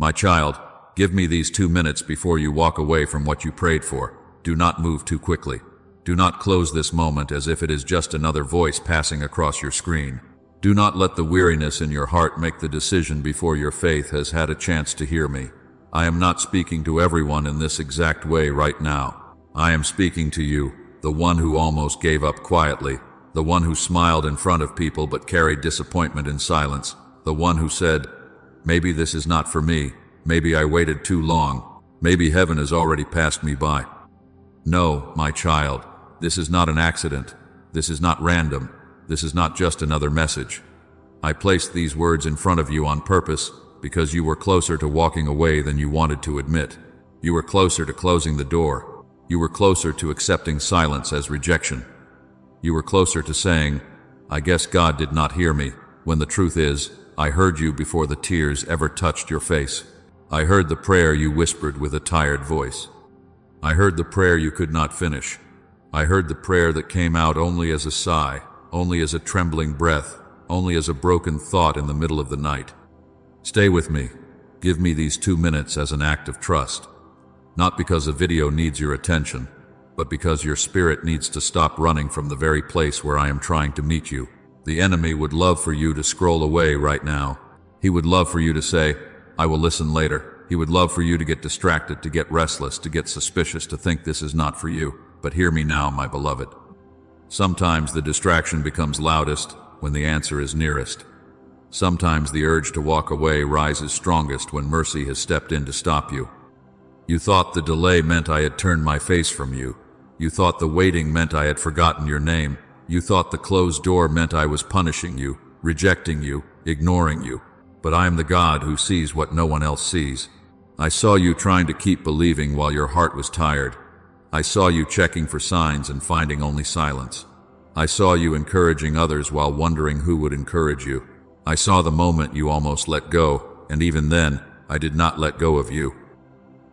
My child, give me these 2 minutes before you walk away from what you prayed for. Do not move too quickly. Do not close this moment as if it is just another voice passing across your screen. Do not let the weariness in your heart make the decision before your faith has had a chance to hear me. I am not speaking to everyone in this exact way right now. I am speaking to you, the one who almost gave up quietly, the one who smiled in front of people but carried disappointment in silence, the one who said, maybe this is not for me, maybe I waited too long, maybe heaven has already passed me by. No, my child, this is not an accident. This is not random. This is not just another message. I placed these words in front of you on purpose because you were closer to walking away than you wanted to admit. You were closer to closing the door. You were closer to accepting silence as rejection. You were closer to saying, I guess God did not hear me, when the truth is, I heard you before the tears ever touched your face. I heard the prayer you whispered with a tired voice. I heard the prayer you could not finish. I heard the prayer that came out only as a sigh, only as a trembling breath, only as a broken thought in the middle of the night. Stay with me. Give me these 2 minutes as an act of trust. Not because a video needs your attention, but because your spirit needs to stop running from the very place where I am trying to meet you. The enemy would love for you to scroll away right now. He would love for you to say, I will listen later. He would love for you to get distracted, to get restless, to get suspicious, to think this is not for you. But hear me now, my beloved. Sometimes the distraction becomes loudest when the answer is nearest. Sometimes the urge to walk away rises strongest when mercy has stepped in to stop you. You thought the delay meant I had turned my face from you. You thought the waiting meant I had forgotten your name. You thought the closed door meant I was punishing you, rejecting you, ignoring you. But I am the God who sees what no one else sees. I saw you trying to keep believing while your heart was tired. I saw you checking for signs and finding only silence. I saw you encouraging others while wondering who would encourage you. I saw the moment you almost let go, and even then, I did not let go of you.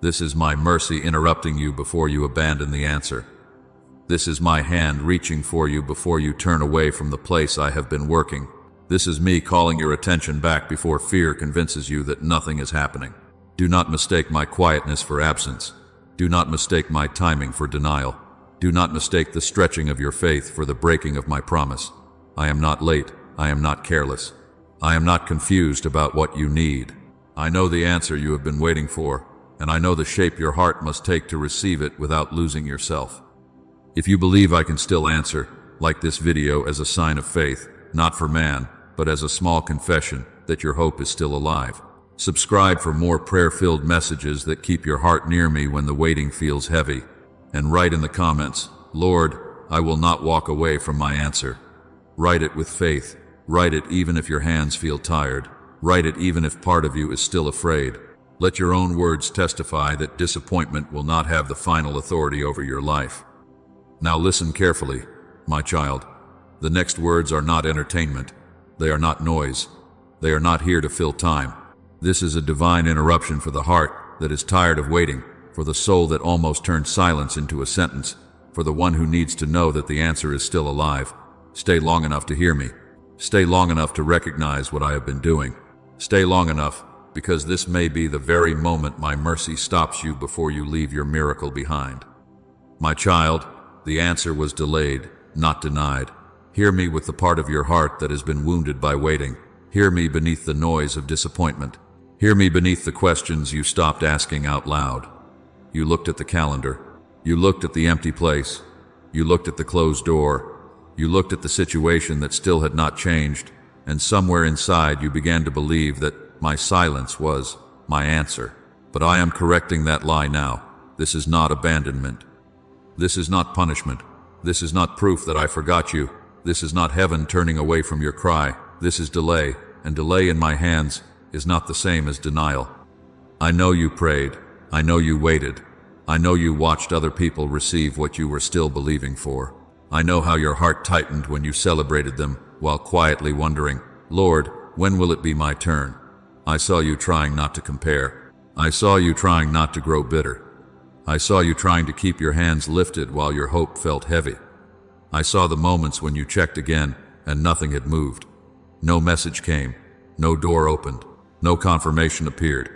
This is my mercy interrupting you before you abandon the answer. This is my hand reaching for you before you turn away from the place I have been working. This is me calling your attention back before fear convinces you that nothing is happening. Do not mistake my quietness for absence. Do not mistake my timing for denial. Do not mistake the stretching of your faith for the breaking of my promise. I am not late. I am not careless. I am not confused about what you need. I know the answer you have been waiting for, and I know the shape your heart must take to receive it without losing yourself. If you believe I can still answer, like this video as a sign of faith, not for man, but as a small confession that your hope is still alive. Subscribe for more prayer-filled messages that keep your heart near me when the waiting feels heavy. And write in the comments, Lord, I will not walk away from my answer. Write it with faith. Write it even if your hands feel tired. Write it even if part of you is still afraid. Let your own words testify that disappointment will not have the final authority over your life. Now listen carefully, my child. The next words are not entertainment. They are not noise. They are not here to fill time. This is a divine interruption for the heart that is tired of waiting, for the soul that almost turned silence into a sentence, for the one who needs to know that the answer is still alive. Stay long enough to hear me. Stay long enough to recognize what I have been doing. Stay long enough, because this may be the very moment my mercy stops you before you leave your miracle behind. My child, the answer was delayed, not denied. Hear me with the part of your heart that has been wounded by waiting. Hear me beneath the noise of disappointment. Hear me beneath the questions you stopped asking out loud. You looked at the calendar. You looked at the empty place. You looked at the closed door. You looked at the situation that still had not changed, and somewhere inside you began to believe that my silence was my answer. But I am correcting that lie now. This is not abandonment. This is not punishment. This is not proof that I forgot you. This is not heaven turning away from your cry. This is delay, and delay in my hands is not the same as denial. I know you prayed. I know you waited. I know you watched other people receive what you were still believing for. I know how your heart tightened when you celebrated them while quietly wondering, Lord, when will it be my turn? I saw you trying not to compare. I saw you trying not to grow bitter. I saw you trying to keep your hands lifted while your hope felt heavy. I saw the moments when you checked again and nothing had moved. No message came. No door opened. No confirmation appeared.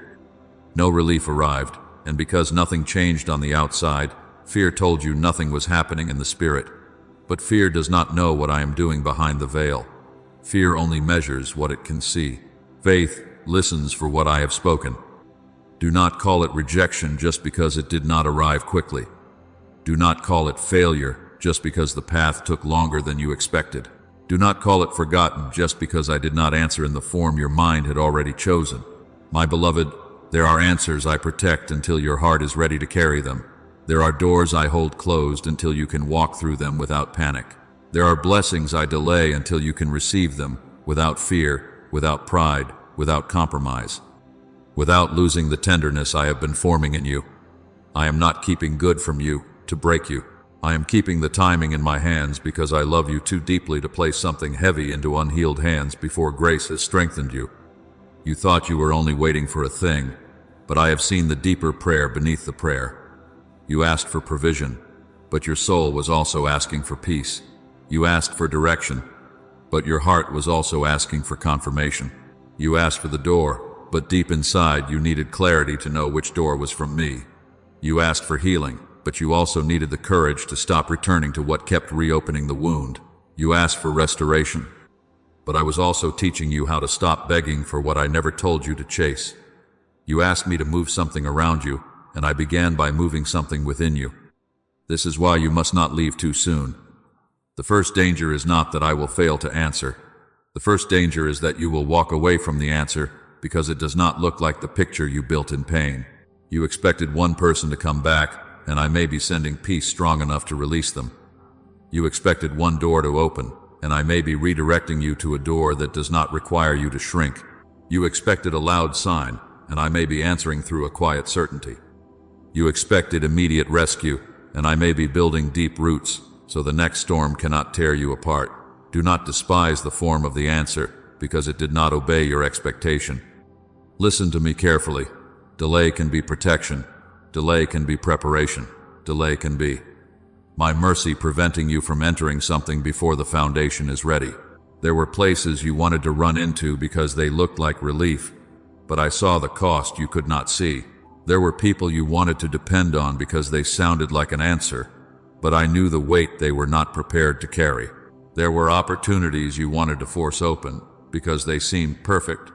No relief arrived, and because nothing changed on the outside, fear told you nothing was happening in the spirit. But fear does not know what I am doing behind the veil. Fear only measures what it can see. Faith listens for what I have spoken. Do not call it rejection just because it did not arrive quickly. Do not call it failure just because the path took longer than you expected. Do not call it forgotten just because I did not answer in the form your mind had already chosen. My beloved, there are answers I protect until your heart is ready to carry them. There are doors I hold closed until you can walk through them without panic. There are blessings I delay until you can receive them without fear, without pride, without compromise, without losing the tenderness I have been forming in you. I am not keeping good from you to break you. I am keeping the timing in my hands because I love you too deeply to place something heavy into unhealed hands before grace has strengthened you. You thought you were only waiting for a thing, but I have seen the deeper prayer beneath the prayer. You asked for provision, but your soul was also asking for peace. You asked for direction, but your heart was also asking for confirmation. You asked for the door, but deep inside you needed clarity to know which door was from me. You asked for healing, but you also needed the courage to stop returning to what kept reopening the wound. You asked for restoration, but I was also teaching you how to stop begging for what I never told you to chase. You asked me to move something around you, and I began by moving something within you. This is why you must not leave too soon. The first danger is not that I will fail to answer. The first danger is that you will walk away from the answer because it does not look like the picture you built in pain. You expected one person to come back, and I may be sending peace strong enough to release them. You expected one door to open, and I may be redirecting you to a door that does not require you to shrink. You expected a loud sign, and I may be answering through a quiet certainty. You expected immediate rescue, and I may be building deep roots, so the next storm cannot tear you apart. Do not despise the form of the answer, because it did not obey your expectation. Listen to me carefully. Delay can be protection. Delay can be preparation. Delay can be my mercy preventing you from entering something before the foundation is ready. There were places you wanted to run into because they looked like relief, but I saw the cost you could not see. There were people you wanted to depend on because they sounded like an answer, but I knew the weight they were not prepared to carry. There were opportunities you wanted to force open because they seemed perfect,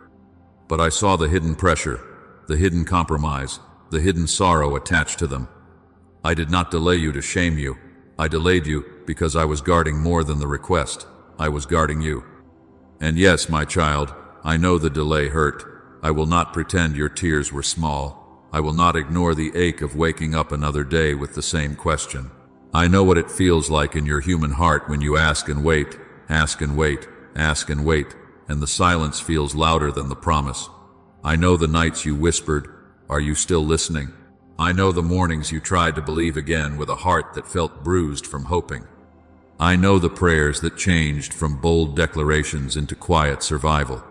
but I saw the hidden pressure, the hidden compromise, the hidden sorrow attached to them. I did not delay you to shame you. I delayed you because I was guarding more than the request. I was guarding you. And yes, my child, I know the delay hurt. I will not pretend your tears were small. I will not ignore the ache of waking up another day with the same question. I know what it feels like in your human heart when you ask and wait, ask and wait, ask and wait, and the silence feels louder than the promise. I know the nights you whispered, "Are you still listening?" I know the mornings you tried to believe again with a heart that felt bruised from hoping. I know the prayers that changed from bold declarations into quiet survival.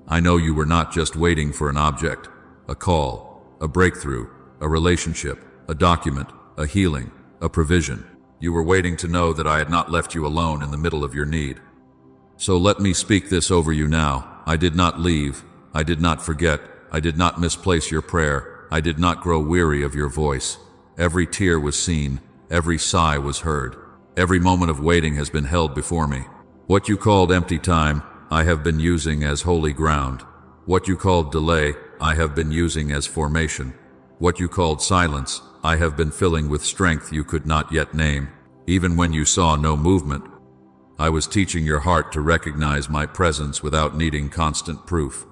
I know you were not just waiting for an object, a call, a breakthrough, a relationship, a document, a healing, a provision. You were waiting to know that I had not left you alone in the middle of your need. So let me speak this over you now. I did not leave. I did not forget. I did not misplace your prayer. I did not grow weary of your voice. Every tear was seen. Every sigh was heard. Every moment of waiting has been held before me. What you called empty time, I have been using as holy ground. What you called delay, I have been using as formation. What you called silence, I have been filling with strength you could not yet name. Even when you saw no movement, I was teaching your heart to recognize my presence without needing constant proof.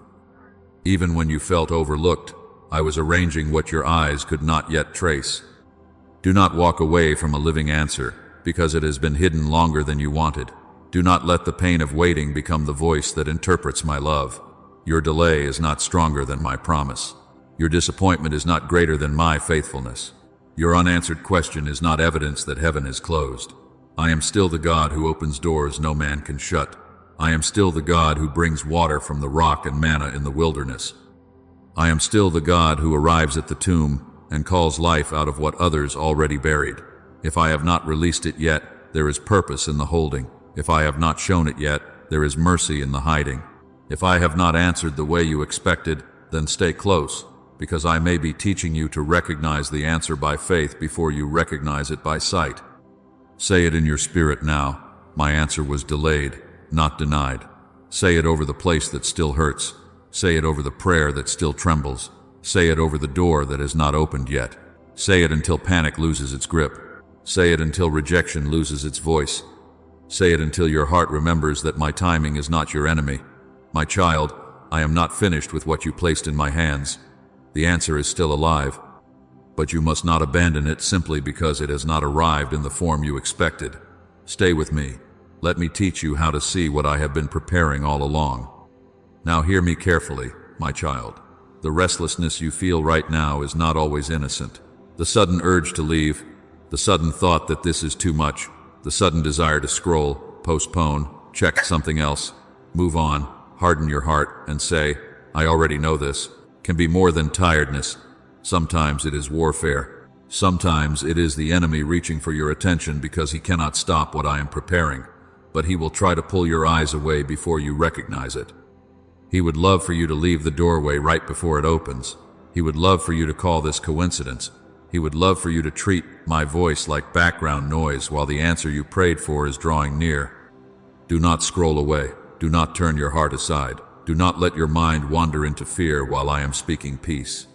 Even when you felt overlooked, I was arranging what your eyes could not yet trace. Do not walk away from a living answer, because it has been hidden longer than you wanted. Do not let the pain of waiting become the voice that interprets my love. Your delay is not stronger than my promise. Your disappointment is not greater than my faithfulness. Your unanswered question is not evidence that heaven is closed. I am still the God who opens doors no man can shut. I am still the God who brings water from the rock and manna in the wilderness. I am still the God who arrives at the tomb and calls life out of what others already buried. If I have not released it yet, there is purpose in the holding. If I have not shown it yet, there is mercy in the hiding. If I have not answered the way you expected, then stay close, because I may be teaching you to recognize the answer by faith before you recognize it by sight. Say it in your spirit now. My answer was delayed, not denied. Say it over the place that still hurts. Say it over the prayer that still trembles. Say it over the door that has not opened yet. Say it until panic loses its grip. Say it until rejection loses its voice. Say it until your heart remembers that my timing is not your enemy. My child, I am not finished with what you placed in my hands. The answer is still alive, but you must not abandon it simply because it has not arrived in the form you expected. Stay with me. Let me teach you how to see what I have been preparing all along. Now hear me carefully, my child. The restlessness you feel right now is not always innocent. The sudden urge to leave, the sudden thought that this is too much, the sudden desire to scroll, postpone, check something else, move on, harden your heart, and say, I already know this, can be more than tiredness. Sometimes it is warfare. Sometimes it is the enemy reaching for your attention because he cannot stop what I am preparing, but he will try to pull your eyes away before you recognize it. He would love for you to leave the doorway right before it opens. He would love for you to call this coincidence. He would love for you to treat my voice like background noise while the answer you prayed for is drawing near. Do not scroll away. Do not turn your heart aside. Do not let your mind wander into fear while I am speaking peace.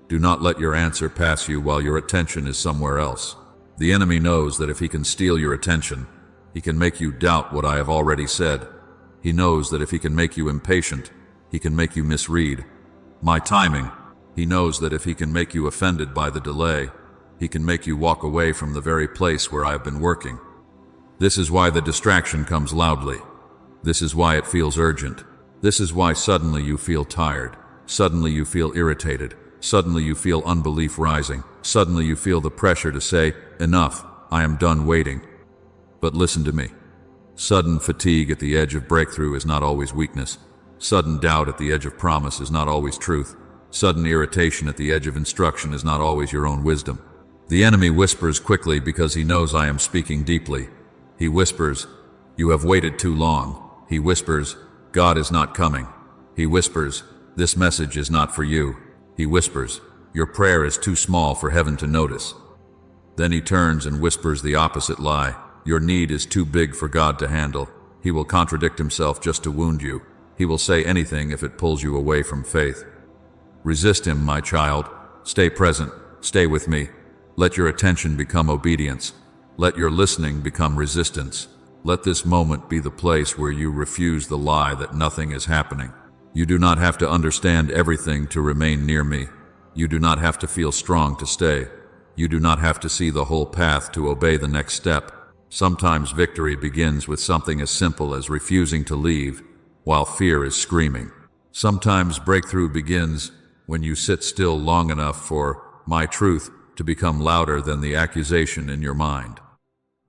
Do not let your answer pass you while your attention is somewhere else. The enemy knows that if he can steal your attention, he can make you doubt what I have already said. He knows that if he can make you impatient, he can make you misread my timing. He knows that if he can make you offended by the delay, he can make you walk away from the very place where I have been working. This is why the distraction comes loudly. This is why it feels urgent. This is why suddenly you feel tired. Suddenly you feel irritated. Suddenly you feel unbelief rising. Suddenly you feel the pressure to say, enough, I am done waiting. But listen to me. Sudden fatigue at the edge of breakthrough is not always weakness. Sudden doubt at the edge of promise is not always truth. Sudden irritation at the edge of instruction is not always your own wisdom. The enemy whispers quickly because he knows I am speaking deeply. He whispers, you have waited too long. He whispers, God is not coming. He whispers, this message is not for you. He whispers, your prayer is too small for heaven to notice. Then he turns and whispers the opposite lie. Your need is too big for God to handle. He will contradict himself just to wound you. He will say anything if it pulls you away from faith. Resist him, my child. Stay present. Stay with me. Let your attention become obedience. Let your listening become resistance. Let this moment be the place where you refuse the lie that nothing is happening. You do not have to understand everything to remain near me. You do not have to feel strong to stay. You do not have to see the whole path to obey the next step. Sometimes victory begins with something as simple as refusing to leave while fear is screaming. Sometimes breakthrough begins when you sit still long enough for my truth to become louder than the accusation in your mind.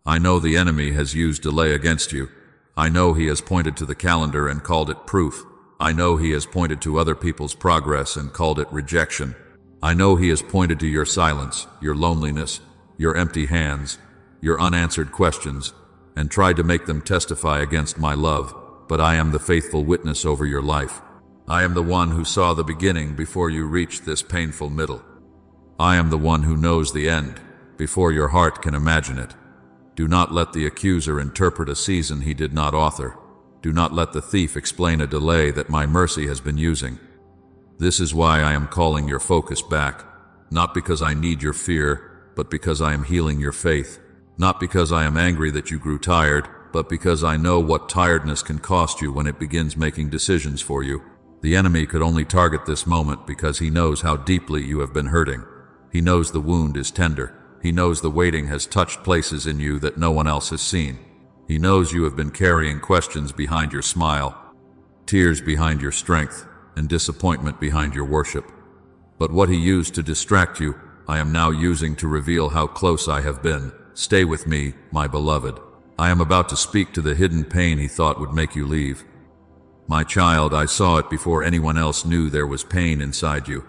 I know the enemy has used delay against you. I know he has pointed to the calendar and called it proof. I know he has pointed to other people's progress and called it rejection. I know he has pointed to your silence, your loneliness, your empty hands, your unanswered questions, and tried to make them testify against my love, but I am the faithful witness over your life. I am the one who saw the beginning before you reached this painful middle. I am the one who knows the end before your heart can imagine it. Do not let the accuser interpret a season he did not author. Do not let the thief explain a delay that my mercy has been using. This is why I am calling your focus back, not because I need your fear, but because I am healing your faith. Not because I am angry that you grew tired, but because I know what tiredness can cost you when it begins making decisions for you. The enemy could only target this moment because he knows how deeply you have been hurting. He knows the wound is tender. He knows the waiting has touched places in you that no one else has seen. He knows you have been carrying questions behind your smile, tears behind your strength, and disappointment behind your worship. But what he used to distract you, I am now using to reveal how close I have been. Stay with me, my beloved. I am about to speak to the hidden pain he thought would make you leave. My child, I saw it before anyone else knew there was pain inside you.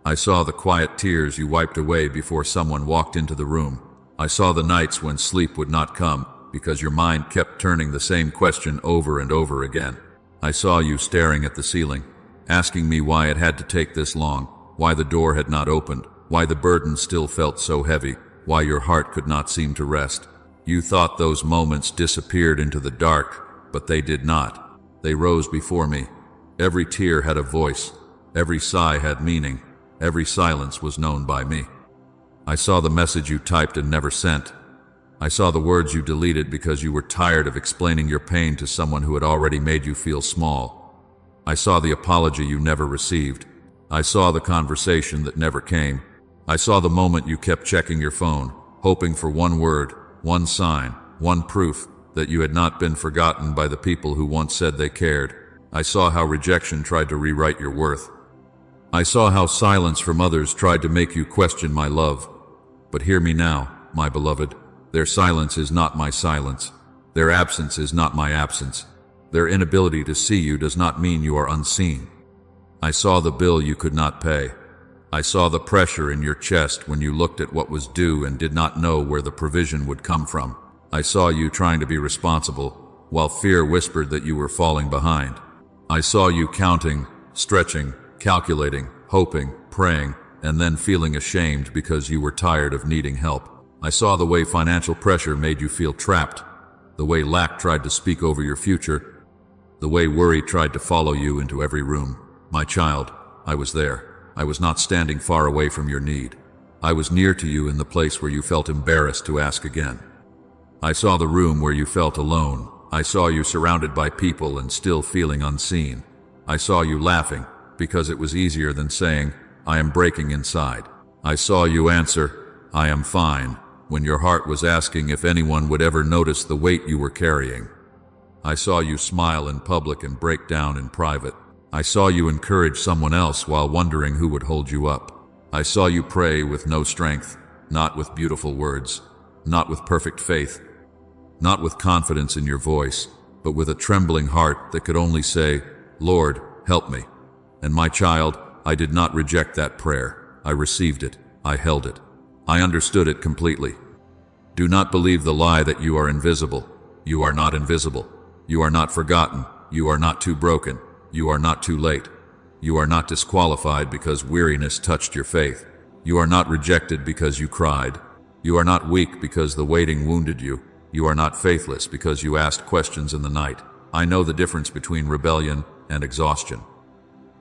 I saw the quiet tears you wiped away before someone walked into the room. I saw the nights when sleep would not come because your mind kept turning the same question over and over again. I saw you staring at the ceiling, asking me why it had to take this long, why the door had not opened, why the burden still felt so heavy, why your heart could not seem to rest. You thought those moments disappeared into the dark, but they did not. They rose before me. Every tear had a voice. Every sigh had meaning. Every silence was known by me. I saw the message you typed and never sent. I saw the words you deleted because you were tired of explaining your pain to someone who had already made you feel small. I saw the apology you never received. I saw the conversation that never came. I saw the moment you kept checking your phone, hoping for one word, one sign, one proof that you had not been forgotten by the people who once said they cared. I saw how rejection tried to rewrite your worth. I saw how silence from others tried to make you question my love. But hear me now, my beloved. Their silence is not my silence. Their absence is not my absence. Their inability to see you does not mean you are unseen. I saw the bill you could not pay. I saw the pressure in your chest when you looked at what was due and did not know where the provision would come from. I saw you trying to be responsible, while fear whispered that you were falling behind. I saw you counting, stretching, calculating, hoping, praying, and then feeling ashamed because you were tired of needing help. I saw the way financial pressure made you feel trapped, the way lack tried to speak over your future, the way worry tried to follow you into every room. My child, I was there. I was not standing far away from your need. I was near to you in the place where you felt embarrassed to ask again. I saw the room where you felt alone. I saw you surrounded by people and still feeling unseen. I saw you laughing because it was easier than saying, I am breaking inside. I saw you answer, I am fine, when your heart was asking if anyone would ever notice the weight you were carrying. I saw you smile in public and break down in private. I saw you encourage someone else while wondering who would hold you up. I saw you pray with no strength, not with beautiful words, not with perfect faith, not with confidence in your voice, but with a trembling heart that could only say, Lord, help me. And my child, I did not reject that prayer. I received it. I held it. I understood it completely. Do not believe the lie that you are invisible. You are not invisible. You are not forgotten. You are not too broken. You are not too late. You are not disqualified because weariness touched your faith. You are not rejected because you cried. You are not weak because the waiting wounded you. You are not faithless because you asked questions in the night. I know the difference between rebellion and exhaustion.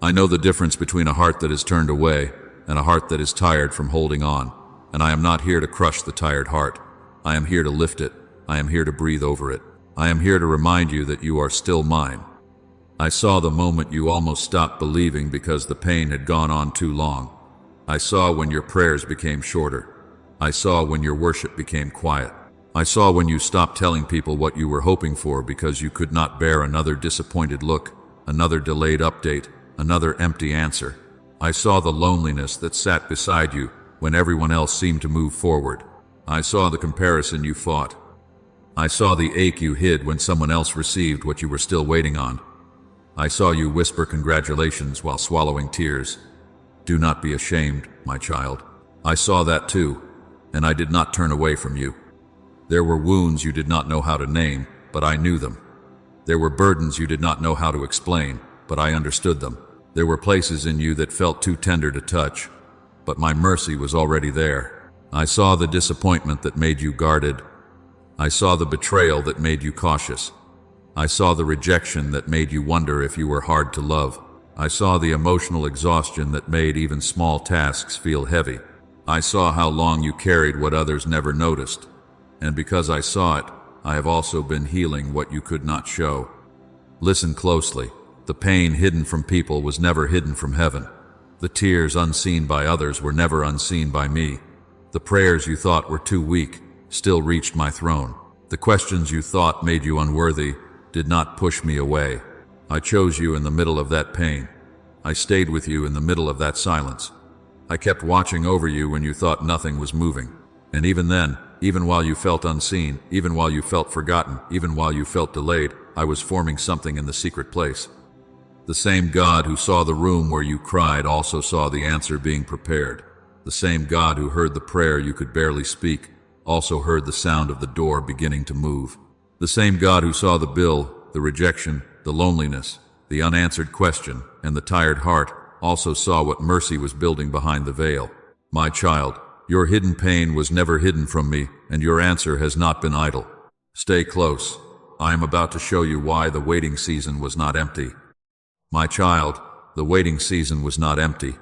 I know the difference between a heart that is turned away and a heart that is tired from holding on. And I am not here to crush the tired heart. I am here to lift it. I am here to breathe over it. I am here to remind you that you are still mine. I saw the moment you almost stopped believing because the pain had gone on too long. I saw when your prayers became shorter. I saw when your worship became quiet. I saw when you stopped telling people what you were hoping for because you could not bear another disappointed look, another delayed update, another empty answer. I saw the loneliness that sat beside you when everyone else seemed to move forward. I saw the comparison you fought. I saw the ache you hid when someone else received what you were still waiting on. I saw you whisper congratulations while swallowing tears. Do not be ashamed, my child. I saw that too, and I did not turn away from you. There were wounds you did not know how to name, but I knew them. There were burdens you did not know how to explain, but I understood them. There were places in you that felt too tender to touch, but my mercy was already there. I saw the disappointment that made you guarded. I saw the betrayal that made you cautious. I saw the rejection that made you wonder if you were hard to love. I saw the emotional exhaustion that made even small tasks feel heavy. I saw how long you carried what others never noticed. And because I saw it, I have also been healing what you could not show. Listen closely. The pain hidden from people was never hidden from heaven. The tears unseen by others were never unseen by me. The prayers you thought were too weak still reached my throne. The questions you thought made you unworthy did not push me away. I chose you in the middle of that pain. I stayed with you in the middle of that silence. I kept watching over you when you thought nothing was moving. And even then, even while you felt unseen, even while you felt forgotten, even while you felt delayed, I was forming something in the secret place. The same God who saw the room where you cried also saw the answer being prepared. The same God who heard the prayer you could barely speak also heard the sound of the door beginning to move. The same God who saw the bill, the rejection, the loneliness, the unanswered question, and the tired heart also saw what mercy was building behind the veil. My child, your hidden pain was never hidden from me, and your answer has not been idle. Stay close. I am about to show you why the waiting season was not empty. My child, the waiting season was not empty.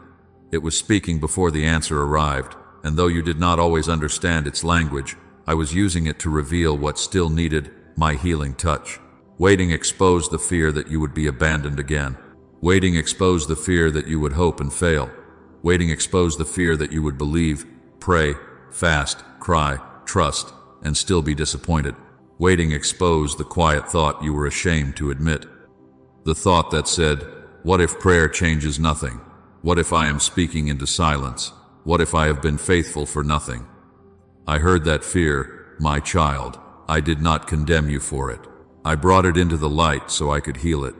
It was speaking before the answer arrived, and though you did not always understand its language, I was using it to reveal what still needed my healing touch. Waiting exposed the fear that you would be abandoned again. Waiting exposed the fear that you would hope and fail. Waiting exposed the fear that you would believe, pray, fast, cry, trust, and still be disappointed. Waiting exposed the quiet thought you were ashamed to admit. The thought that said, what if prayer changes nothing? What if I am speaking into silence? What if I have been faithful for nothing? I heard that fear, my child. I did not condemn you for it. I brought it into the light so I could heal it.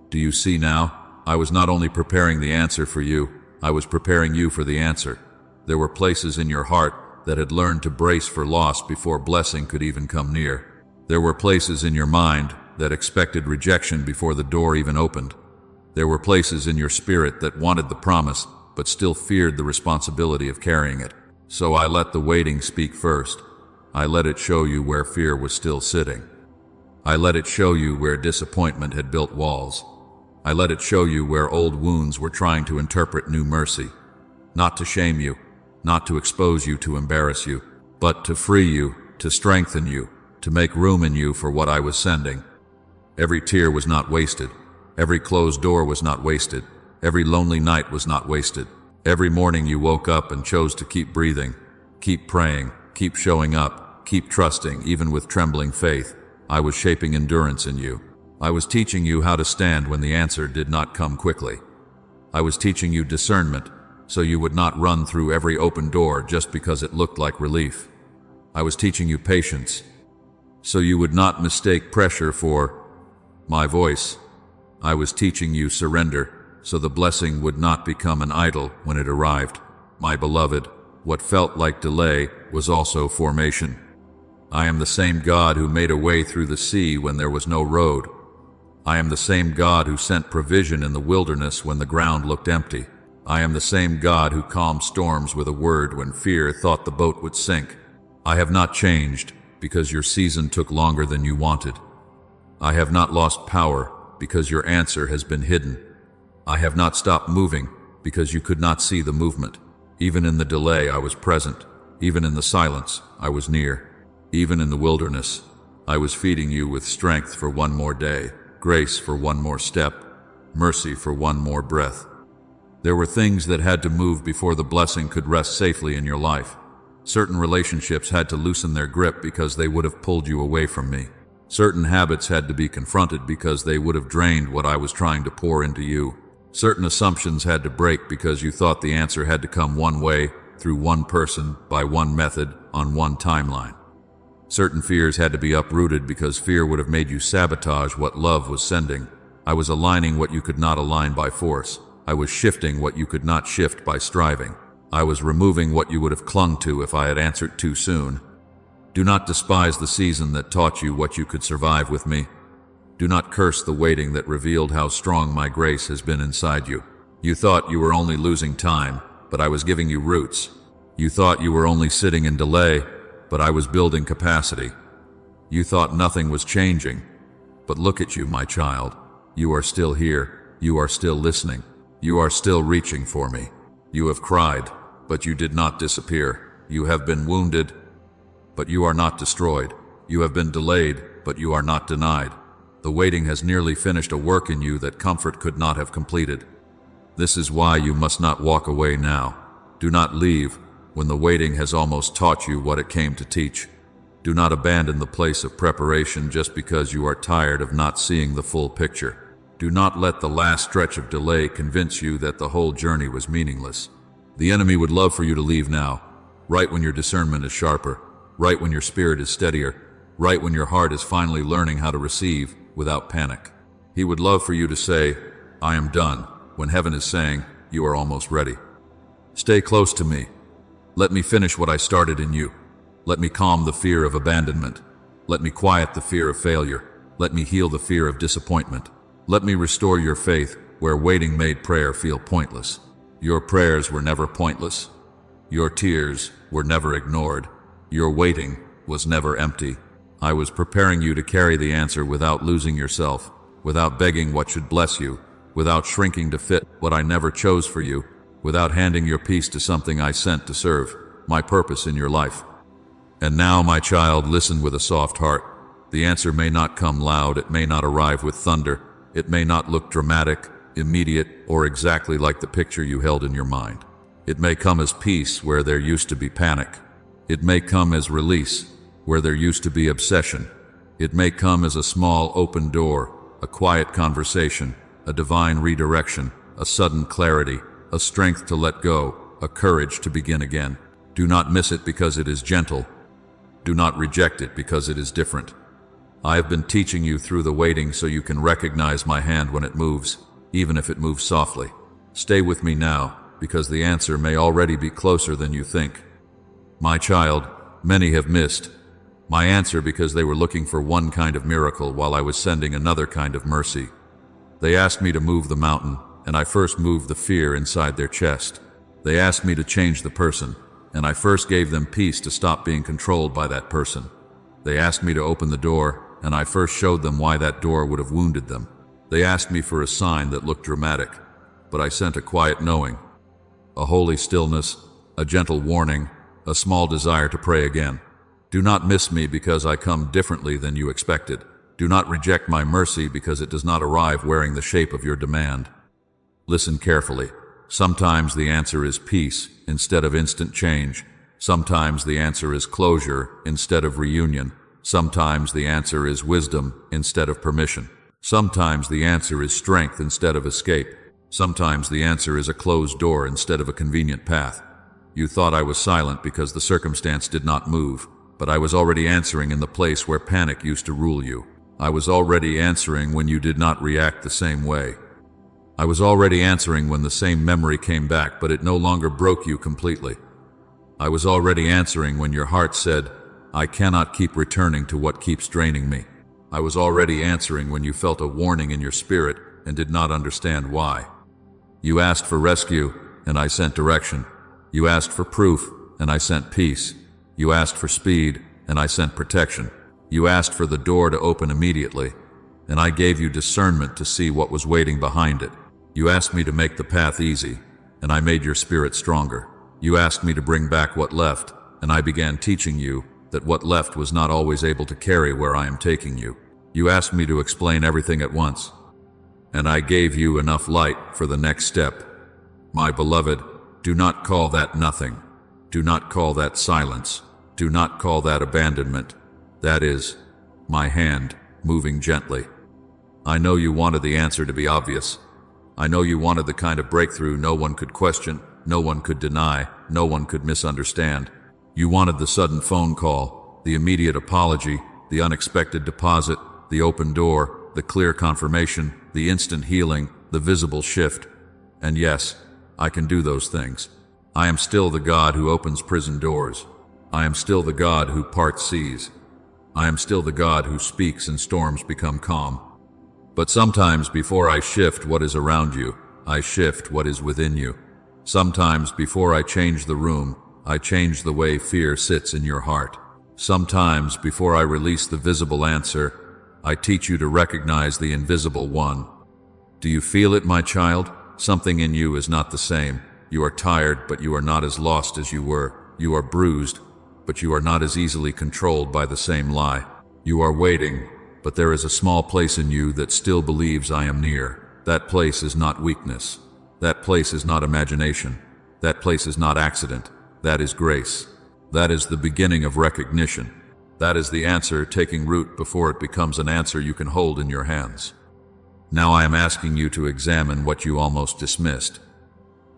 Do you see now? I was not only preparing the answer for you, I was preparing you for the answer. There were places in your heart that had learned to brace for loss before blessing could even come near. There were places in your mind that expected rejection before the door even opened. There were places in your spirit that wanted the promise, but still feared the responsibility of carrying it. So I let the waiting speak first. I let it show you where fear was still sitting. I let it show you where disappointment had built walls. I let it show you where old wounds were trying to interpret new mercy. Not to shame you, not to expose you to embarrass you, but to free you, to strengthen you, to make room in you for what I was sending. Every tear was not wasted. Every closed door was not wasted. Every lonely night was not wasted. Every morning you woke up and chose to keep breathing, keep praying, keep showing up, keep trusting, even with trembling faith. I was shaping endurance in you. I was teaching you how to stand when the answer did not come quickly. I was teaching you discernment, so you would not run through every open door just because it looked like relief. I was teaching you patience, so you would not mistake pressure for my voice. I was teaching you surrender, so the blessing would not become an idol when it arrived. My beloved, what felt like delay was also formation. I am the same God who made a way through the sea when there was no road. I am the same God who sent provision in the wilderness when the ground looked empty. I am the same God who calmed storms with a word when fear thought the boat would sink. I have not changed because your season took longer than you wanted. I have not lost power because your answer has been hidden. I have not stopped moving because you could not see the movement. Even in the delay, I was present. Even in the silence, I was near. Even in the wilderness, I was feeding you with strength for one more day, grace for one more step, mercy for one more breath. There were things that had to move before the blessing could rest safely in your life. Certain relationships had to loosen their grip because they would have pulled you away from me. Certain habits had to be confronted because they would have drained what I was trying to pour into you. Certain assumptions had to break because you thought the answer had to come one way, through one person, by one method, on one timeline. Certain fears had to be uprooted because fear would have made you sabotage what love was sending. I was aligning what you could not align by force. I was shifting what you could not shift by striving. I was removing what you would have clung to if I had answered too soon. Do not despise the season that taught you what you could survive with me. Do not curse the waiting that revealed how strong my grace has been inside you. You thought you were only losing time, but I was giving you roots. You thought you were only sitting in delay, but I was building capacity. You thought nothing was changing, but look at you, my child. You are still here. You are still listening. You are still reaching for me. You have cried, but you did not disappear. You have been wounded, but you are not destroyed. You have been delayed, but you are not denied. The waiting has nearly finished a work in you that comfort could not have completed. This is why you must not walk away now. Do not leave when the waiting has almost taught you what it came to teach. Do not abandon the place of preparation just because you are tired of not seeing the full picture. Do not let the last stretch of delay convince you that the whole journey was meaningless. The enemy would love for you to leave now, right when your discernment is sharper, right when your spirit is steadier, right when your heart is finally learning how to receive without panic. He would love for you to say, I am done, when heaven is saying, you are almost ready. Stay close to me. Let me finish what I started in you. Let me calm the fear of abandonment. Let me quiet the fear of failure. Let me heal the fear of disappointment. Let me restore your faith where waiting made prayer feel pointless. Your prayers were never pointless. Your tears were never ignored. Your waiting was never empty. I was preparing you to carry the answer without losing yourself, without begging what should bless you, without shrinking to fit what I never chose for you, without handing your peace to something I sent to serve my purpose in your life. And now, my child, listen with a soft heart. The answer may not come loud, it may not arrive with thunder, it may not look dramatic, immediate, or exactly like the picture you held in your mind. It may come as peace where there used to be panic. It may come as release where there used to be obsession. It may come as a small open door, a quiet conversation, a divine redirection, a sudden clarity, a strength to let go, a courage to begin again. Do not miss it because it is gentle. Do not reject it because it is different. I have been teaching you through the waiting so you can recognize my hand when it moves, even if it moves softly. Stay with me now, because the answer may already be closer than you think. My child, many have missed my answer because they were looking for one kind of miracle while I was sending another kind of mercy. They asked me to move the mountain, and I first moved the fear inside their chest. They asked me to change the person, and I first gave them peace to stop being controlled by that person. They asked me to open the door, and I first showed them why that door would have wounded them. They asked me for a sign that looked dramatic, but I sent a quiet knowing, a holy stillness, a gentle warning, a small desire to pray again. Do not miss me because I come differently than you expected. Do not reject my mercy because it does not arrive wearing the shape of your demand. Listen carefully. Sometimes the answer is peace instead of instant change. Sometimes the answer is closure instead of reunion. Sometimes the answer is wisdom instead of permission. Sometimes the answer is strength instead of escape. Sometimes the answer is a closed door instead of a convenient path. You thought I was silent because the circumstance did not move, but I was already answering in the place where panic used to rule you. I was already answering when you did not react the same way. I was already answering when the same memory came back, but it no longer broke you completely. I was already answering when your heart said, I cannot keep returning to what keeps draining me. I was already answering when you felt a warning in your spirit and did not understand why. You asked for rescue, and I sent direction. You asked for proof, and I sent peace. You asked for speed, and I sent protection. You asked for the door to open immediately, and I gave you discernment to see what was waiting behind it. You asked me to make the path easy, and I made your spirit stronger. You asked me to bring back what left, and I began teaching you that what left was not always able to carry where I am taking you. You asked me to explain everything at once, and I gave you enough light for the next step. My beloved, do not call that nothing. Do not call that silence. Do not call that abandonment. That is my hand moving gently. I know you wanted the answer to be obvious. I know you wanted the kind of breakthrough no one could question, no one could deny, no one could misunderstand. You wanted the sudden phone call, the immediate apology, the unexpected deposit, the open door, the clear confirmation, the instant healing, the visible shift. And yes, I can do those things. I am still the God who opens prison doors. I am still the God who parts seas. I am still the God who speaks and storms become calm. But sometimes before I shift what is around you, I shift what is within you. Sometimes before I change the room, I change the way fear sits in your heart. Sometimes before I release the visible answer, I teach you to recognize the invisible one. Do you feel it, my child? Something in you is not the same. You are tired, but you are not as lost as you were. You are bruised, but you are not as easily controlled by the same lie. You are waiting, but there is a small place in you that still believes I am near. That place is not weakness. That place is not imagination. That place is not accident. That is grace. That is the beginning of recognition. That is the answer taking root before it becomes an answer you can hold in your hands. Now I am asking you to examine what you almost dismissed.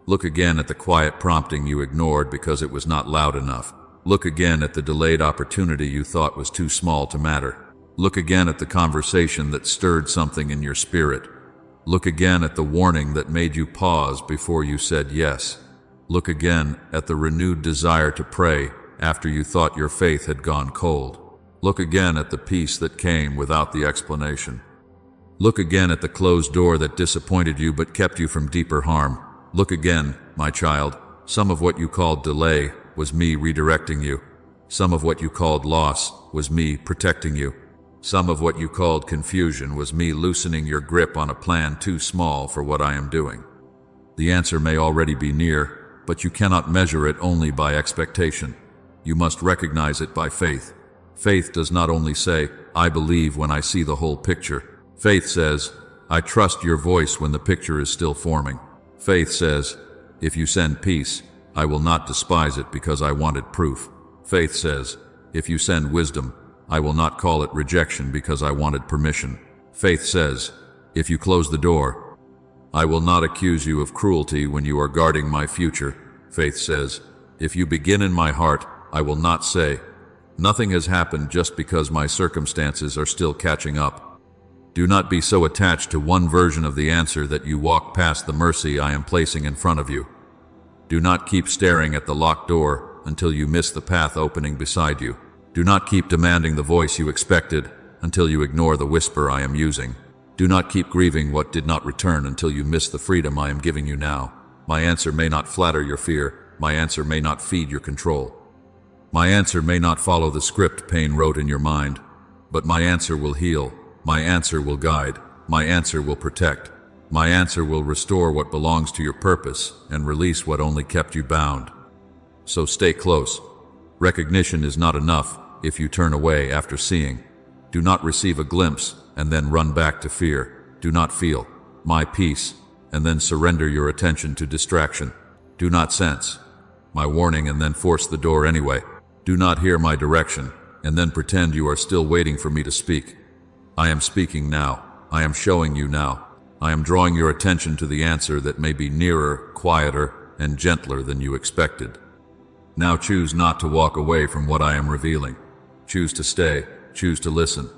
Look again at the quiet prompting you ignored because it was not loud enough. Look again at the delayed opportunity you thought was too small to matter. Look again at the conversation that stirred something in your spirit. Look again at the warning that made you pause before you said yes. Look again at the renewed desire to pray after you thought your faith had gone cold. Look again at the peace that came without the explanation. Look again at the closed door that disappointed you but kept you from deeper harm. Look again, my child. Some of what you called delay was me redirecting you. Some of what you called loss was me protecting you. Some of what you called confusion was me loosening your grip on a plan too small for what I am doing. The answer may already be near, but you cannot measure it only by expectation. You must recognize it by faith. Faith does not only say, I believe when I see the whole picture. Faith says, I trust your voice when the picture is still forming. Faith says, if you send peace, I will not despise it because I wanted proof. Faith says, if you send wisdom, I will not call it rejection because I wanted permission. Faith says, if you close the door, I will not accuse you of cruelty when you are guarding my future. Faith says, if you begin in my heart, I will not say, nothing has happened just because my circumstances are still catching up. Do not be so attached to one version of the answer that you walk past the mercy I am placing in front of you. Do not keep staring at the locked door until you miss the path opening beside you. Do not keep demanding the voice you expected until you ignore the whisper I am using. Do not keep grieving what did not return until you miss the freedom I am giving you now. My answer may not flatter your fear. My answer may not feed your control. My answer may not follow the script pain wrote in your mind, but my answer will heal. My answer will guide. My answer will protect. My answer will restore what belongs to your purpose and release what only kept you bound. So stay close. Recognition is not enough if you turn away after seeing. Do not receive a glimpse and then run back to fear. Do not feel my peace and then surrender your attention to distraction. Do not sense my warning and then force the door anyway. Do not hear my direction and then pretend you are still waiting for me to speak. I am speaking now. I am showing you now. I am drawing your attention to the answer that may be nearer, quieter, and gentler than you expected. Now choose not to walk away from what I am revealing. Choose to stay. Choose to listen.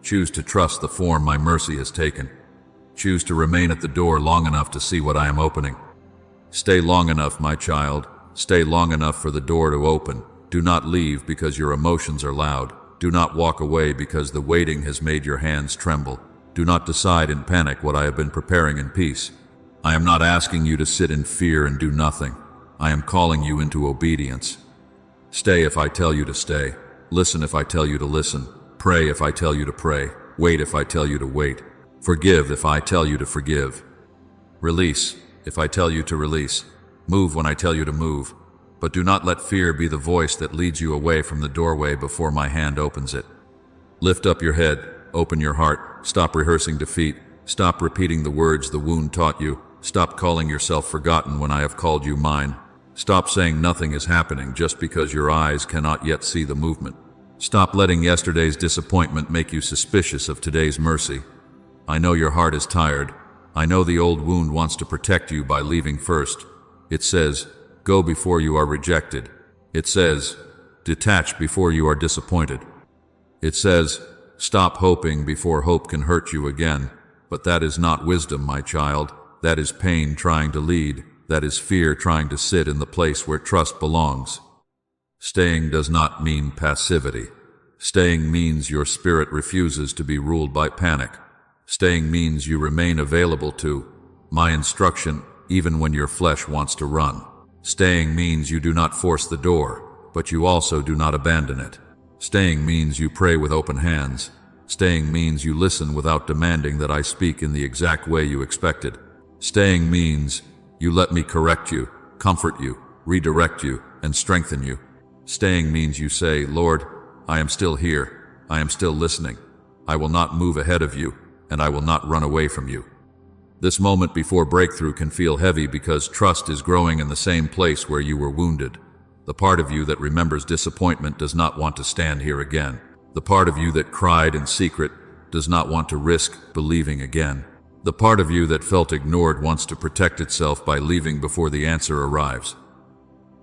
Choose to trust the form my mercy has taken. Choose to remain at the door long enough to see what I am opening. Stay long enough, my child. Stay long enough for the door to open. Do not leave because your emotions are loud. Do not walk away because the waiting has made your hands tremble. Do not decide in panic what I have been preparing in peace. I am not asking you to sit in fear and do nothing. I am calling you into obedience. Stay if I tell you to stay. Listen if I tell you to listen. Pray if I tell you to pray. Wait if I tell you to wait. Forgive if I tell you to forgive. Release if I tell you to release. Move when I tell you to move. But do not let fear be the voice that leads you away from the doorway before my hand opens it. Lift up your head, open your heart, stop rehearsing defeat, stop repeating the words the wound taught you, stop calling yourself forgotten when I have called you mine. Stop saying nothing is happening just because your eyes cannot yet see the movement. Stop letting yesterday's disappointment make you suspicious of today's mercy. I know your heart is tired. I know the old wound wants to protect you by leaving first. It says, go before you are rejected. It says, detach before you are disappointed. It says, stop hoping before hope can hurt you again. But that is not wisdom, my child. That is pain trying to lead. That is fear trying to sit in the place where trust belongs. Staying does not mean passivity. Staying means your spirit refuses to be ruled by panic. Staying means you remain available to my instruction even when your flesh wants to run. Staying means you do not force the door, but you also do not abandon it. Staying means you pray with open hands. Staying means you listen without demanding that I speak in the exact way you expected. Staying means you let me correct you, comfort you, redirect you, and strengthen you. Staying means you say, Lord, I am still here. I am still listening. I will not move ahead of you, and I will not run away from you. This moment before breakthrough can feel heavy because trust is growing in the same place where you were wounded. The part of you that remembers disappointment does not want to stand here again. The part of you that cried in secret does not want to risk believing again. The part of you that felt ignored wants to protect itself by leaving before the answer arrives.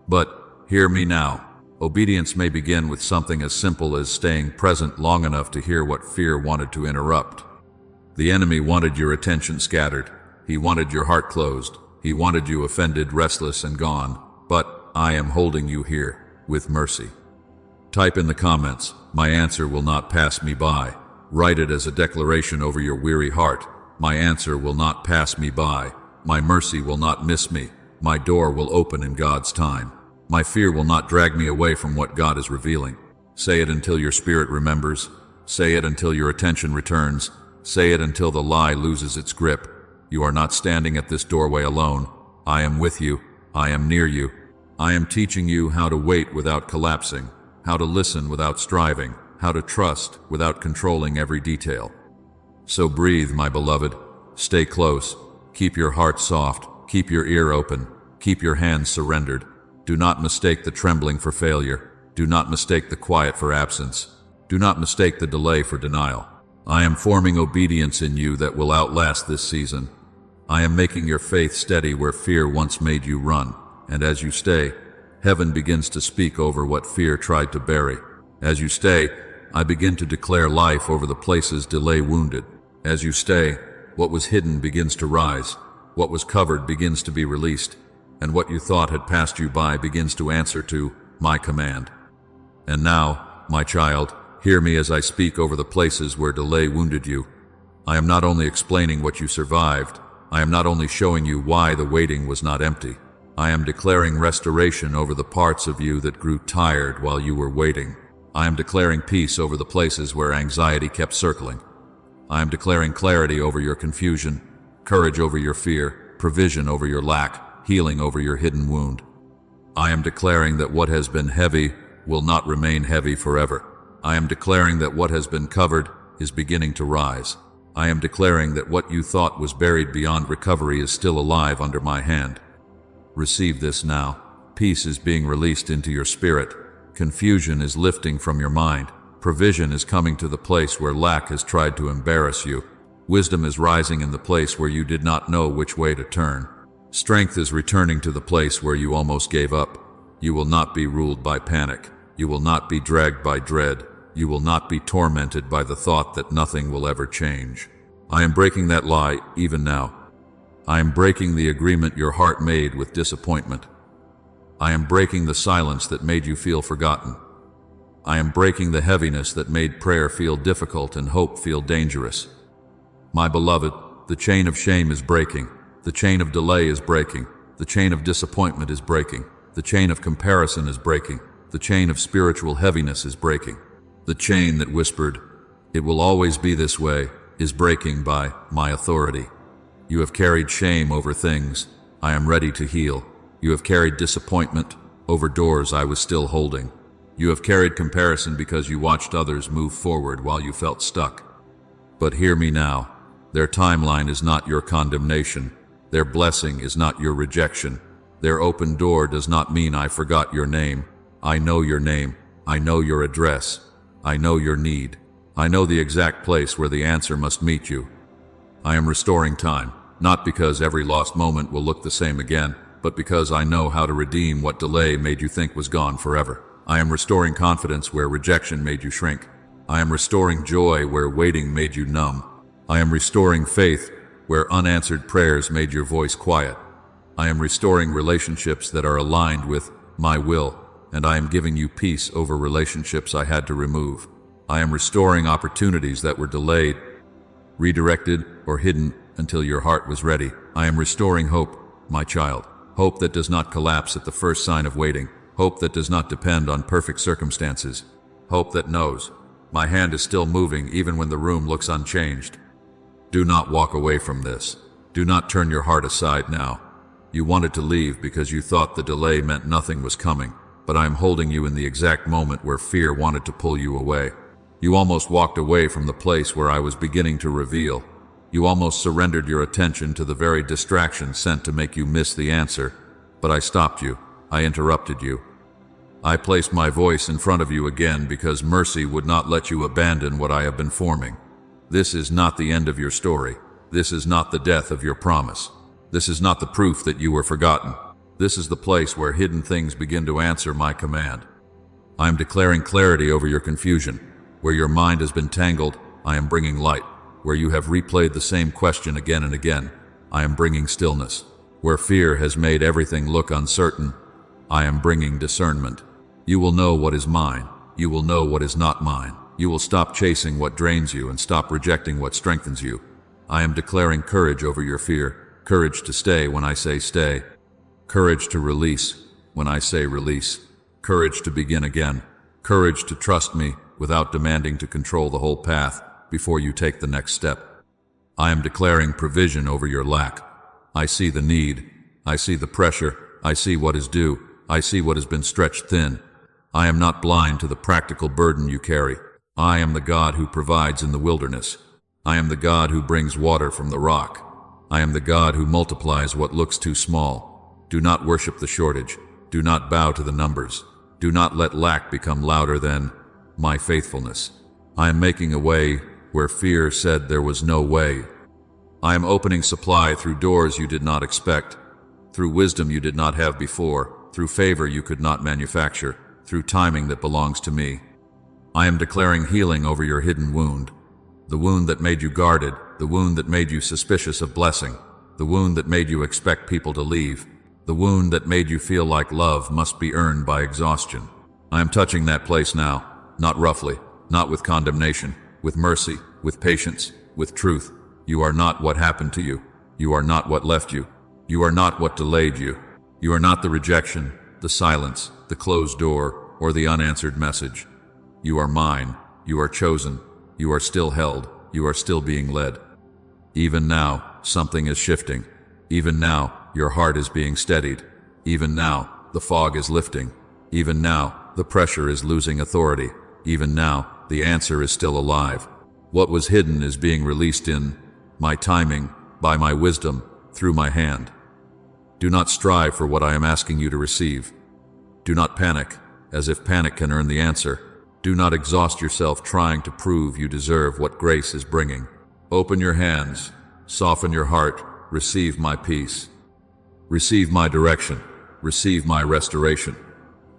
But hear me now. Obedience may begin with something as simple as staying present long enough to hear what fear wanted to interrupt. The enemy wanted your attention scattered. He wanted your heart closed. He wanted you offended, restless, and gone. But I am holding you here with mercy. Type in the comments, my answer will not pass me by. Write it as a declaration over your weary heart. My answer will not pass me by. My mercy will not miss me. My door will open in God's time. My fear will not drag me away from what God is revealing. Say it until your spirit remembers. Say it until your attention returns. Say it until the lie loses its grip. You are not standing at this doorway alone. I am with you. I am near you. I am teaching you how to wait without collapsing, how to listen without striving, how to trust without controlling every detail. So breathe, my beloved. Stay close. Keep your heart soft. Keep your ear open. Keep your hands surrendered. Do not mistake the trembling for failure. Do not mistake the quiet for absence. Do not mistake the delay for denial. I am forming obedience in you that will outlast this season. I am making your faith steady where fear once made you run. And as you stay, heaven begins to speak over what fear tried to bury. As you stay, I begin to declare life over the places delay wounded. As you stay, what was hidden begins to rise. What was covered begins to be released. And what you thought had passed you by begins to answer to my command. And now, my child, hear me as I speak over the places where delay wounded you. I am not only explaining what you survived, I am not only showing you why the waiting was not empty. I am declaring restoration over the parts of you that grew tired while you were waiting. I am declaring peace over the places where anxiety kept circling. I am declaring clarity over your confusion, courage over your fear, provision over your lack, healing over your hidden wound. I am declaring that what has been heavy will not remain heavy forever. I am declaring that what has been covered is beginning to rise. I am declaring that what you thought was buried beyond recovery is still alive under my hand. Receive this now. Peace is being released into your spirit. Confusion is lifting from your mind. Provision is coming to the place where lack has tried to embarrass you. Wisdom is rising in the place where you did not know which way to turn. Strength is returning to the place where you almost gave up. You will not be ruled by panic. You will not be dragged by dread. You will not be tormented by the thought that nothing will ever change. I am breaking that lie even now. I am breaking the agreement your heart made with disappointment. I am breaking the silence that made you feel forgotten. I am breaking the heaviness that made prayer feel difficult and hope feel dangerous. My beloved, the chain of shame is breaking. The chain of delay is breaking. The chain of disappointment is breaking. The chain of comparison is breaking. The chain of spiritual heaviness is breaking. The chain that whispered, "It will always be this way," is breaking by my authority. You have carried shame over things I am ready to heal. You have carried disappointment over doors I was still holding. You have carried comparison because you watched others move forward while you felt stuck. But hear me now. Their timeline is not your condemnation. Their blessing is not your rejection. Their open door does not mean I forgot your name. I know your name. I know your address. I know your need. I know the exact place where the answer must meet you. I am restoring time, not because every lost moment will look the same again, but because I know how to redeem what delay made you think was gone forever. I am restoring confidence where rejection made you shrink. I am restoring joy where waiting made you numb. I am restoring faith where unanswered prayers made your voice quiet. I am restoring relationships that are aligned with my will, and I am giving you peace over relationships I had to remove. I am restoring opportunities that were delayed, redirected, or hidden until your heart was ready. I am restoring hope, my child. Hope that does not collapse at the first sign of waiting. Hope that does not depend on perfect circumstances. Hope that knows, my hand is still moving even when the room looks unchanged. Do not walk away from this. Do not turn your heart aside now. You wanted to leave because you thought the delay meant nothing was coming, but I am holding you in the exact moment where fear wanted to pull you away. You almost walked away from the place where I was beginning to reveal. You almost surrendered your attention to the very distraction sent to make you miss the answer, but I stopped you. I interrupted you. I placed my voice in front of you again because mercy would not let you abandon what I have been forming. This is not the end of your story. This is not the death of your promise. This is not the proof that you were forgotten. This is the place where hidden things begin to answer my command. I am declaring clarity over your confusion. Where your mind has been tangled, I am bringing light. Where you have replayed the same question again and again, I am bringing stillness. Where fear has made everything look uncertain, I am bringing discernment. You will know what is mine. You will know what is not mine. You will stop chasing what drains you and stop rejecting what strengthens you. I am declaring courage over your fear, courage to stay when I say stay, courage to release when I say release, courage to begin again, courage to trust me without demanding to control the whole path before you take the next step. I am declaring provision over your lack. I see the need. I see the pressure. I see what is due. I see what has been stretched thin. I am not blind to the practical burden you carry. I am the God who provides in the wilderness. I am the God who brings water from the rock. I am the God who multiplies what looks too small. Do not worship the shortage. Do not bow to the numbers. Do not let lack become louder than my faithfulness. I am making a way where fear said there was no way. I am opening supply through doors you did not expect, through wisdom you did not have before, through favor you could not manufacture, through timing that belongs to me. I am declaring healing over your hidden wound, the wound that made you guarded, the wound that made you suspicious of blessing, the wound that made you expect people to leave, the wound that made you feel like love must be earned by exhaustion. I am touching that place now, not roughly, not with condemnation, with mercy, with patience, with truth. You are not what happened to you. You are not what left you. You are not what delayed you. You are not the rejection, the silence, the closed door, or the unanswered message. You are mine. You are chosen. You are still held. You are still being led. Even now, something is shifting. Even now, your heart is being steadied. Even now, the fog is lifting. Even now, the pressure is losing authority. Even now, the answer is still alive. What was hidden is being released in my timing, by my wisdom, through my hand. Do not strive for what I am asking you to receive. Do not panic, as if panic can earn the answer. Do not exhaust yourself trying to prove you deserve what grace is bringing. Open your hands, soften your heart, receive my peace. Receive my direction, receive my restoration.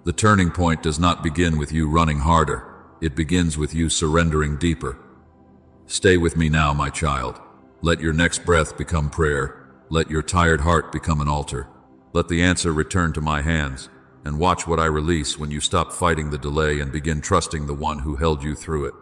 The turning point does not begin with you running harder. It begins with you surrendering deeper. Stay with me now, my child. Let your next breath become prayer. Let your tired heart become an altar. Let the answer return to my hands, and watch what I release when you stop fighting the delay and begin trusting the one who held you through it.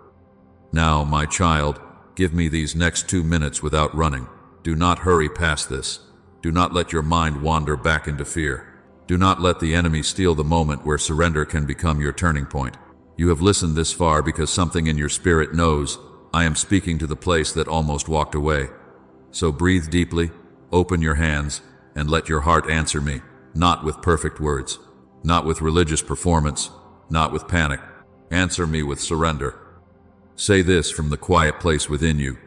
Now, my child, give me these next 2 minutes without running. Do not hurry past this. Do not let your mind wander back into fear. Do not let the enemy steal the moment where surrender can become your turning point. You have listened this far because something in your spirit knows I am speaking to the place that almost walked away. So breathe deeply, open your hands, and let your heart answer me, not with perfect words, not with religious performance, not with panic. Answer me with surrender. Say this from the quiet place within you.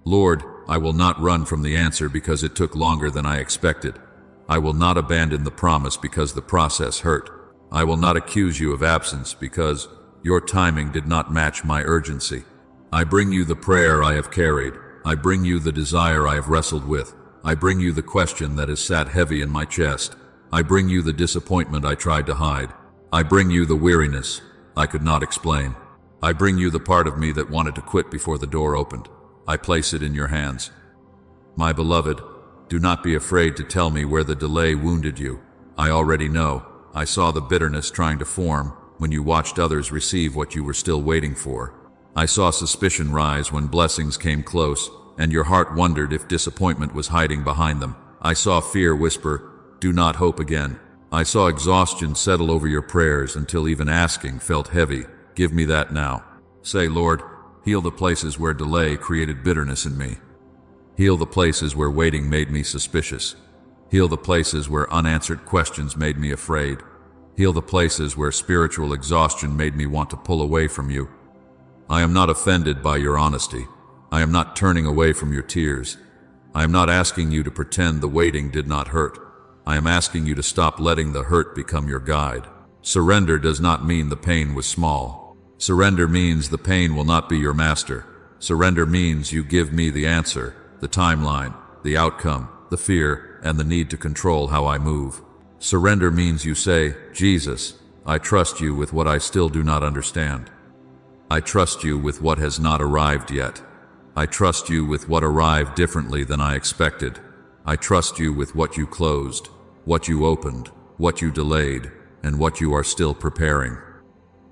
Lord, I will not run from the answer because it took longer than I expected. I will not abandon the promise because the process hurt. I will not accuse you of absence because your timing did not match my urgency. I bring you the prayer I have carried. I bring you the desire I have wrestled with. I bring you the question that has sat heavy in my chest. I bring you the disappointment I tried to hide. I bring you the weariness I could not explain. I bring you the part of me that wanted to quit before the door opened. I place it in your hands. My beloved, do not be afraid to tell me where the delay wounded you. I already know. I saw the bitterness trying to form when you watched others receive what you were still waiting for. I saw suspicion rise when blessings came close, and your heart wondered if disappointment was hiding behind them. I saw fear whisper, "Do not hope again." I saw exhaustion settle over your prayers until even asking felt heavy. Give me that now. Say, Lord, heal the places where delay created bitterness in me. Heal the places where waiting made me suspicious. Heal the places where unanswered questions made me afraid. Heal the places where spiritual exhaustion made me want to pull away from you. I am not offended by your honesty. I am not turning away from your tears. I am not asking you to pretend the waiting did not hurt. I am asking you to stop letting the hurt become your guide. Surrender does not mean the pain was small. Surrender means the pain will not be your master. Surrender means you give me the answer, the timeline, the outcome, the fear, and the need to control how I move. Surrender means you say, Jesus, I trust you with what I still do not understand. I trust you with what has not arrived yet. I trust you with what arrived differently than I expected. I trust you with what you closed, what you opened, what you delayed, and what you are still preparing.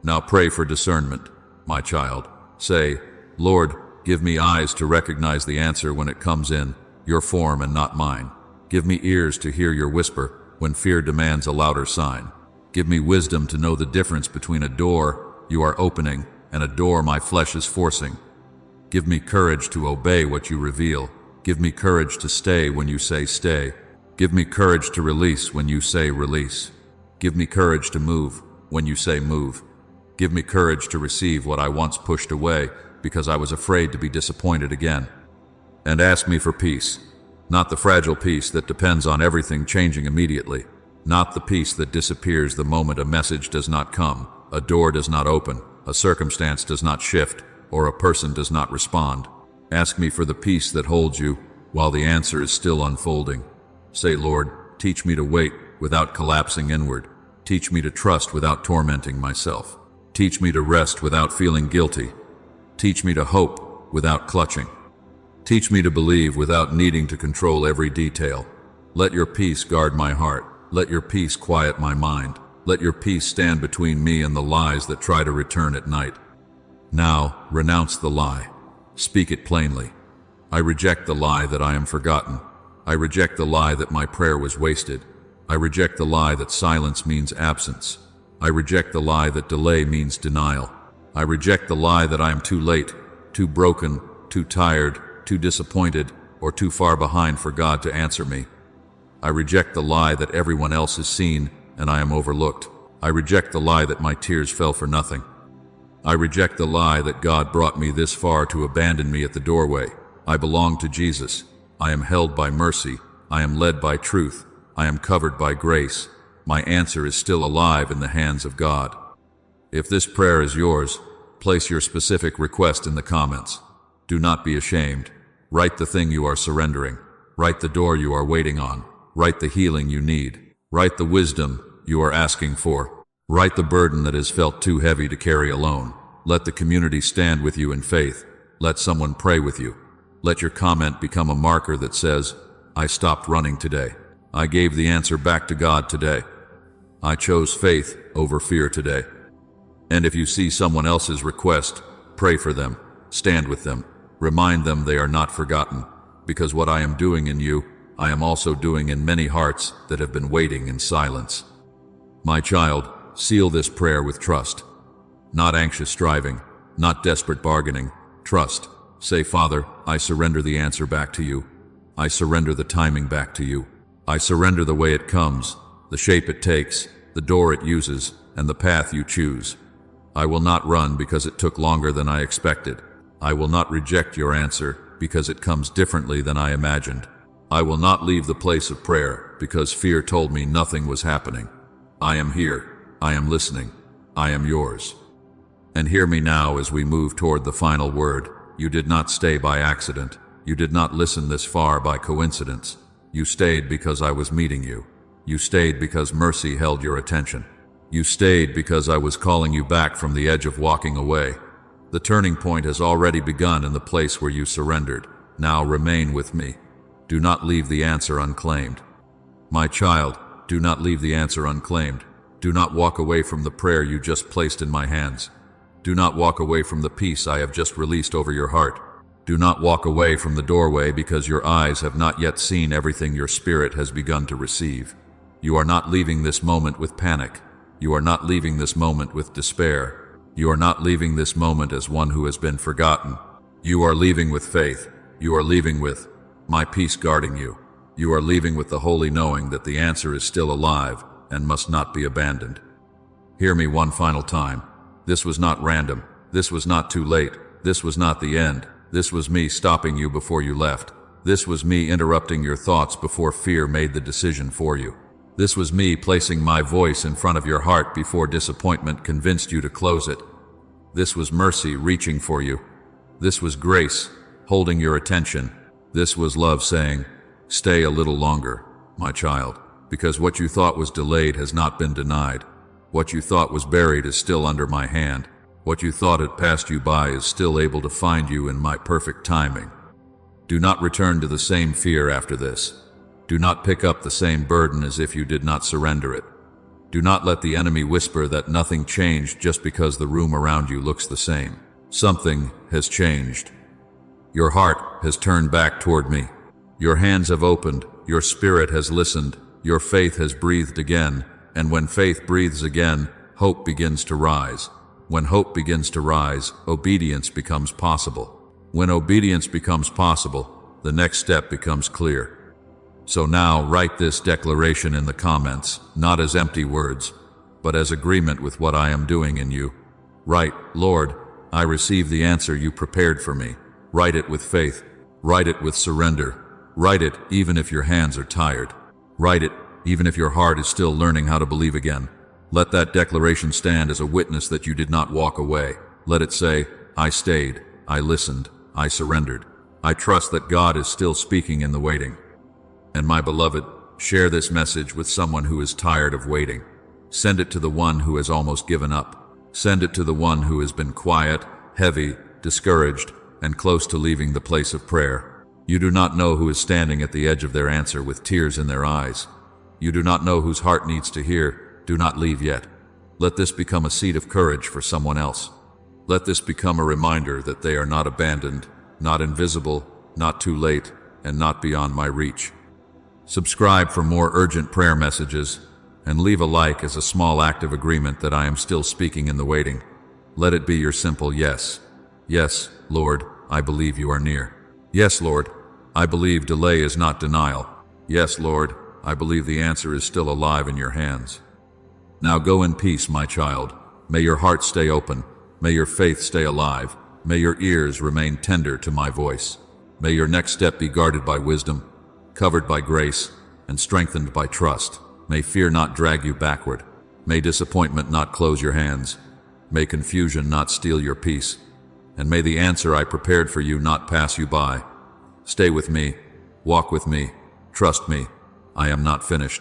Now pray for discernment, my child. Say, Lord, give me eyes to recognize the answer when it comes in your form and not mine. Give me ears to hear your whisper when fear demands a louder sign. Give me wisdom to know the difference between a door you are opening and a door my flesh is forcing. Give me courage to obey what you reveal. Give me courage to stay when you say stay. Give me courage to release when you say release. Give me courage to move when you say move. Give me courage to receive what I once pushed away because I was afraid to be disappointed again. And ask me for peace, not the fragile peace that depends on everything changing immediately, not the peace that disappears the moment a message does not come, a door does not open, a circumstance does not shift, or a person does not respond. Ask me for the peace that holds you while the answer is still unfolding. Say, Lord, teach me to wait without collapsing inward. Teach me to trust without tormenting myself. Teach me to rest without feeling guilty. Teach me to hope without clutching. Teach me to believe without needing to control every detail. Let your peace guard my heart. Let your peace quiet my mind. Let your peace stand between me and the lies that try to return at night. Now, renounce the lie. Speak it plainly. I reject the lie that I am forgotten. I reject the lie that my prayer was wasted. I reject the lie that silence means absence. I reject the lie that delay means denial. I reject the lie that I am too late, too broken, too tired, too disappointed, or too far behind for God to answer me. I reject the lie that everyone else has seen and I am overlooked. I reject the lie that my tears fell for nothing. I reject the lie that God brought me this far to abandon me at the doorway. I belong to Jesus. I am held by mercy. I am led by truth. I am covered by grace. My answer is still alive in the hands of God. If this prayer is yours, place your specific request in the comments. Do not be ashamed. Write the thing you are surrendering. Write the door you are waiting on. Write the healing you need. Write the wisdom you are asking for. Write the burden that has felt too heavy to carry alone. Let the community stand with you in faith. Let someone pray with you. Let your comment become a marker that says, I stopped running today. I gave the answer back to God today. I chose faith over fear today. And if you see someone else's request, pray for them. Stand with them. Remind them they are not forgotten, because what I am doing in you, I am also doing in many hearts that have been waiting in silence. My child, seal this prayer with trust. Not anxious striving, not desperate bargaining. Trust. Say, Father, I surrender the answer back to you. I surrender the timing back to you. I surrender the way it comes, the shape it takes, the door it uses, and the path you choose. I will not run because it took longer than I expected. I will not reject your answer because it comes differently than I imagined. I will not leave the place of prayer because fear told me nothing was happening. I am here. I am listening. I am yours. And hear me now as we move toward the final word. You did not stay by accident. You did not listen this far by coincidence. You stayed because I was meeting you. You stayed because mercy held your attention. You stayed because I was calling you back from the edge of walking away. The turning point has already begun in the place where you surrendered. Now remain with me. Do not leave the answer unclaimed. My child, do not leave the answer unclaimed. Do not walk away from the prayer you just placed in my hands. Do not walk away from the peace I have just released over your heart. Do not walk away from the doorway because your eyes have not yet seen everything your spirit has begun to receive. You are not leaving this moment with panic. You are not leaving this moment with despair. You are not leaving this moment as one who has been forgotten. You are leaving with faith. You are leaving with my peace guarding you. You are leaving with the holy knowing that the answer is still alive and must not be abandoned. Hear me one final time. This was not random. This was not too late. This was not the end. This was me stopping you before you left. This was me interrupting your thoughts before fear made the decision for you. This was me placing my voice in front of your heart before disappointment convinced you to close it. This was mercy reaching for you. This was grace holding your attention. This was love saying, stay a little longer, my child, because what you thought was delayed has not been denied. What you thought was buried is still under my hand. What you thought had passed you by is still able to find you in my perfect timing. Do not return to the same fear after this. Do not pick up the same burden as if you did not surrender it. Do not let the enemy whisper that nothing changed just because the room around you looks the same. Something has changed. Your heart has turned back toward me. Your hands have opened, your spirit has listened, your faith has breathed again, and when faith breathes again, hope begins to rise. When hope begins to rise, obedience becomes possible. When obedience becomes possible, the next step becomes clear. So now write this declaration in the comments, not as empty words, but as agreement with what I am doing in you. Write, Lord, I receive the answer you prepared for me. Write it with faith. Write it with surrender. Write it even if your hands are tired. Write it even if your heart is still learning how to believe again. Let that declaration stand as a witness that you did not walk away. Let it say, I stayed, I listened, I surrendered. I trust that God is still speaking in the waiting. And my beloved, share this message with someone who is tired of waiting. Send it to the one who has almost given up. Send it to the one who has been quiet, heavy, discouraged, and close to leaving the place of prayer. You do not know who is standing at the edge of their answer with tears in their eyes. You do not know whose heart needs to hear, do not leave yet. Let this become a seed of courage for someone else. Let this become a reminder that they are not abandoned, not invisible, not too late, and not beyond my reach. Subscribe for more urgent prayer messages, and leave a like as a small act of agreement that I am still speaking in the waiting. Let it be your simple yes. Yes, Lord, I believe you are near. Yes, Lord, I believe delay is not denial. Yes, Lord, I believe the answer is still alive in your hands. Now go in peace, my child. May your heart stay open. May your faith stay alive. May your ears remain tender to my voice. May your next step be guarded by wisdom, covered by grace, and strengthened by trust. May fear not drag you backward. May disappointment not close your hands. May confusion not steal your peace. And may the answer I prepared for you not pass you by. Stay with me. Walk with me. Trust me. I am not finished.